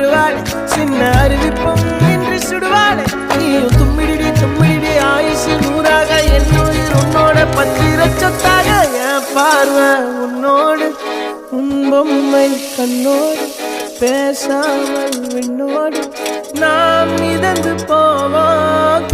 தருவாள் சின்ன அறிவிப்பும் இன்று சுடுவாள் நீயும் தும்மிடி தும்மிடி ஆயுசு நூறாக என்னுயிர் உன்னோட பத்திர சொத்தாக என் பார்வை உன்னோடு உன் பொம்மை கண்ணோடு பேசாமல் விண்ணோடு நாம் மிதந்து போவோம்